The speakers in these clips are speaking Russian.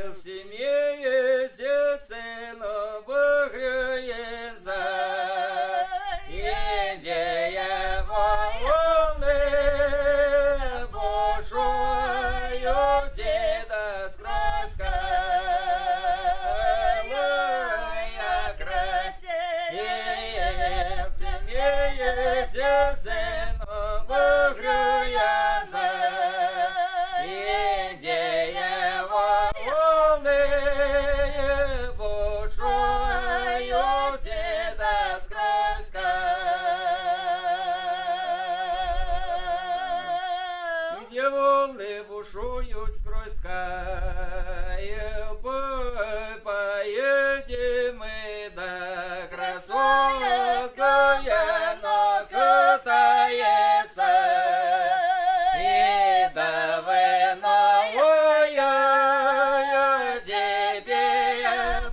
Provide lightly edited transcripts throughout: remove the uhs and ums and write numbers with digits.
В семье сыну выгреется, идея волны бушую деда с краской, я красивее в семье сыну выгреется, идея волны бушую деда с краской, где волны бушуют с краской, поедем мы до красотка, но катается. И до виновая тебе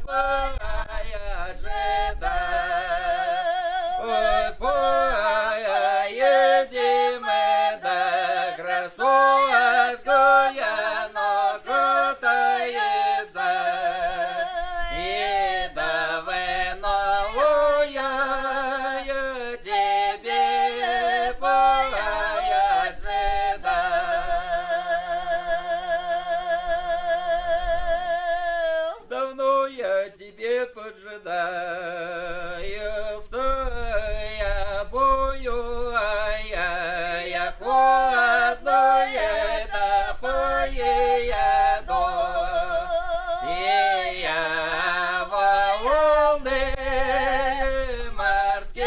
поеда, ой, поедем мы до красотка, но катается. И до виновая тебе поеда. Давно я тебе поджидаю, стоя бою, я холодное да поеду, и я волны морские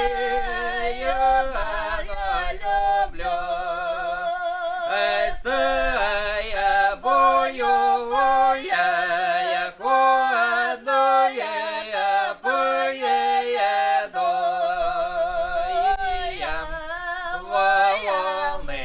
люблю. Стоя боевая, я холодное поеду, и я волны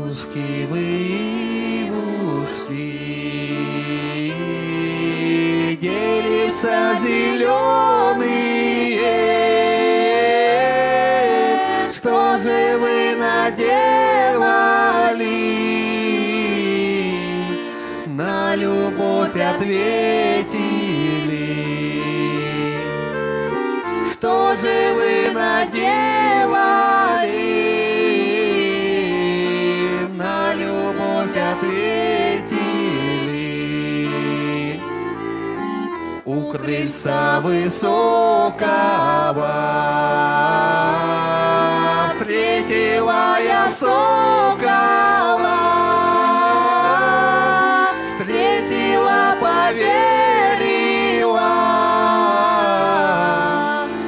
Ивушки вы, ивушки, деревца зеленые, что же вы наделали? На любовь ответили. Что же вы наделали? На любовь ответили. У крыльца высокого встретила я сокола, встретила, поверила,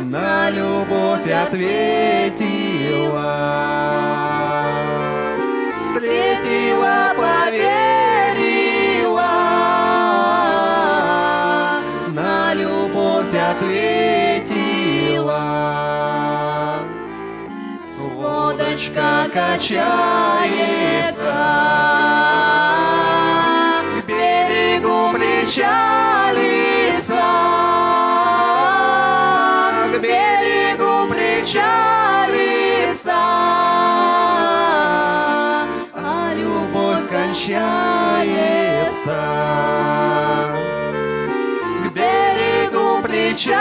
на любовь ответила. Встретила, поверила, на любовь ответила. Лодочка качается, к берегу причалится, к берегу причалится, а любовь кончается. К берегу причалится,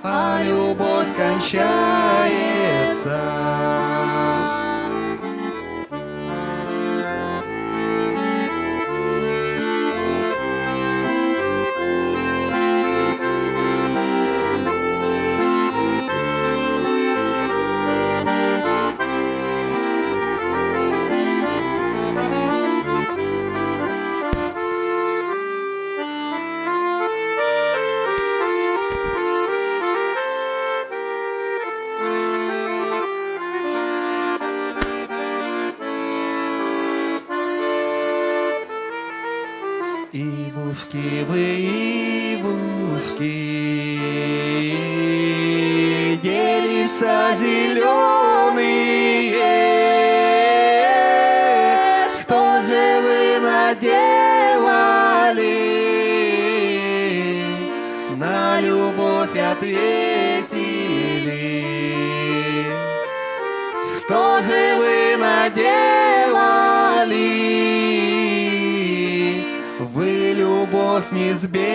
а любовь кончается. Ивушки вы, ивушки, деревца зеленые, что же вы наделали? На любовь ответили. Что же вы наделали? Вы любовь не сберегли.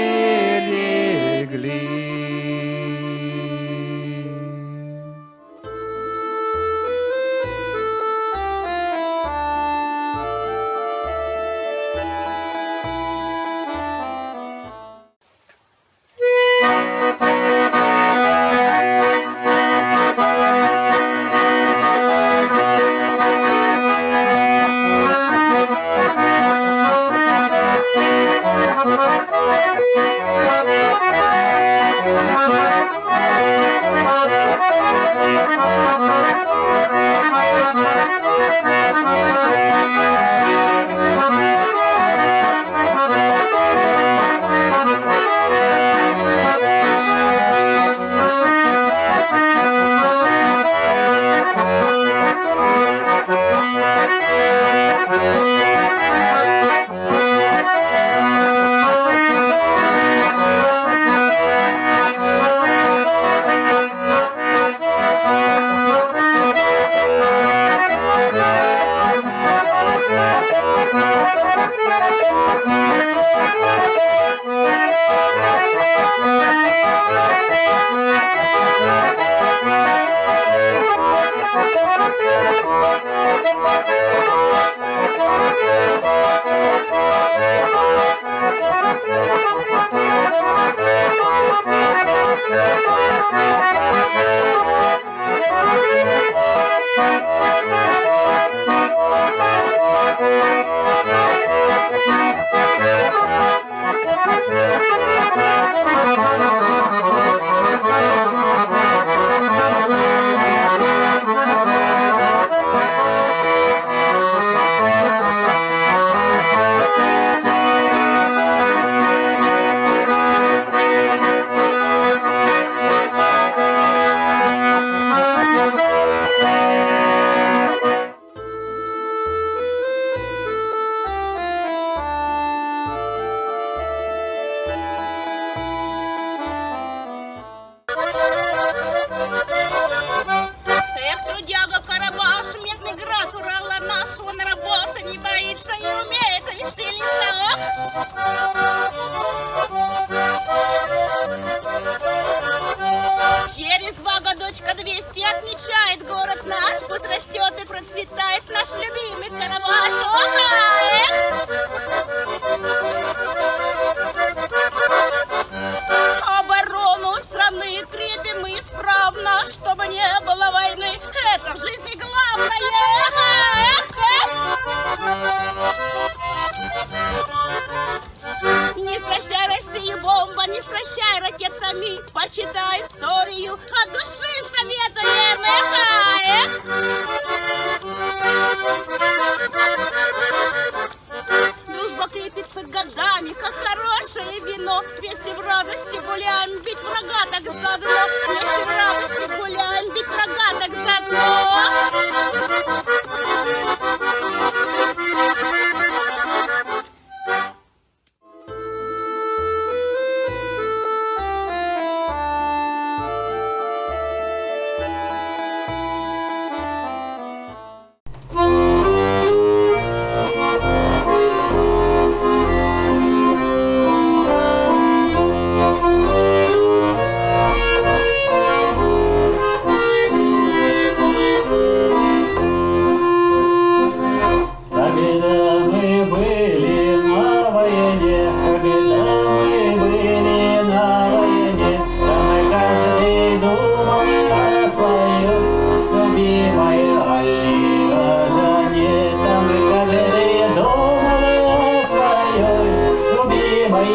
любимой Алли-Ажане, там каждый думал о своей любимой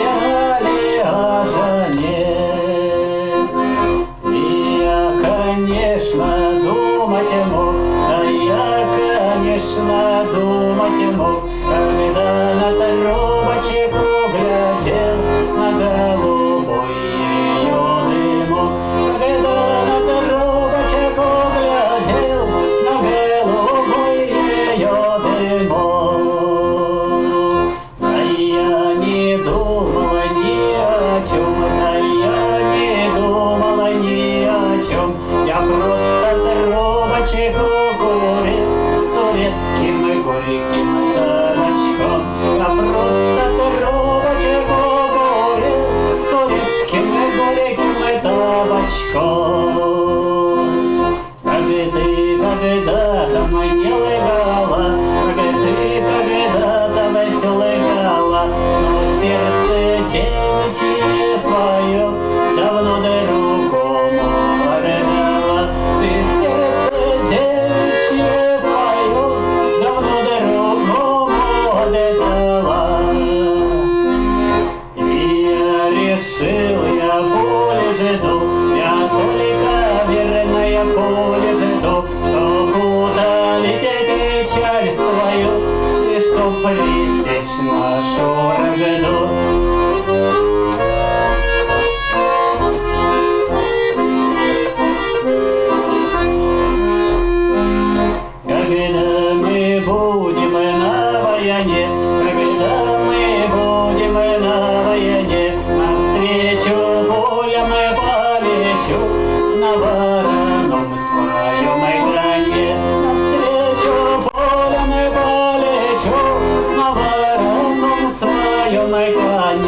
Алли-Ажане. И я, конечно, думать мог, да я, конечно, думать мог, когда на трубочку глядел на голубой ее дымок, когда на трубочку глядел на голубой ее дымок. Да я не думала ни о чем, да я не думала ни о чем, я просто трубочку курил с турецким горьким табачком. Я просто трубочку курил с турецким горьким табачком. Как ты когда-то мне лгала, как ты когда-то веселгала, но сердце девичье свое давно другому отдала. Ты сердце девичье свое давно другому отдала. И я решил, я более жду, я только верная более жду, чтоб утолить печаль свою и чтоб пресечь нашу вражду. Когда мы будем на войне, когда мы будем на войне, навстречу пулям полечу на вороном своем коне, навстречу пулям полечу на вороном своем коне.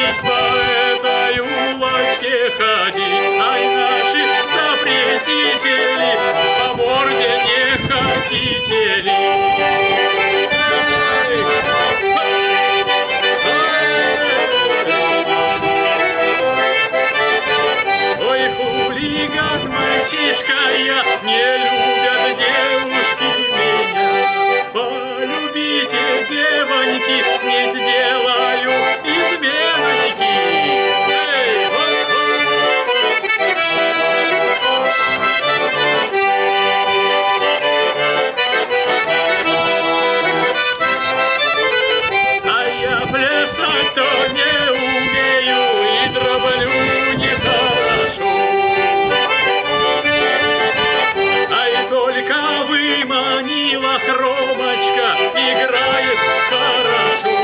любить по этой улочке ходить. Ай, наши запретители, по морде не хотите ли? Ой, хулиган, мальчишка я, не любят девушки меня. Полюбите, девоньки, не сделаю изменоньки. Эй, а я плясать-то не умею и дроблю нехорошо. Ай, только выманила хромочка, играет хорошо.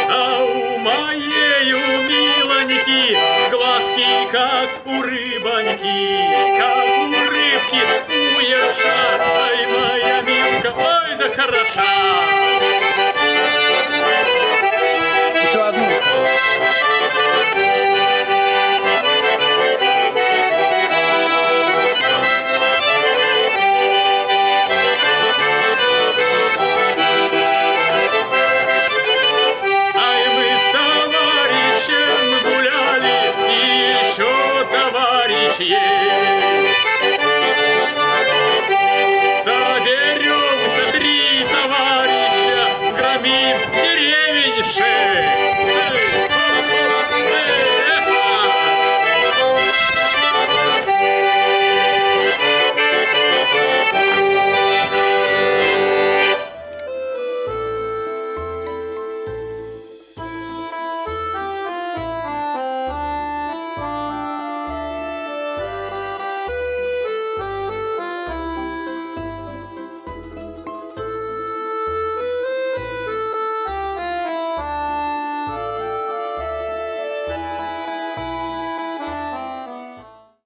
А у моей у милоньки глазки, как у рыбоньки, как у рыбки, у ерша. Ай, моя милка, ой, да хороша. Еще одну. Ай, мы с товарищем гуляли, и еще товарищ есть.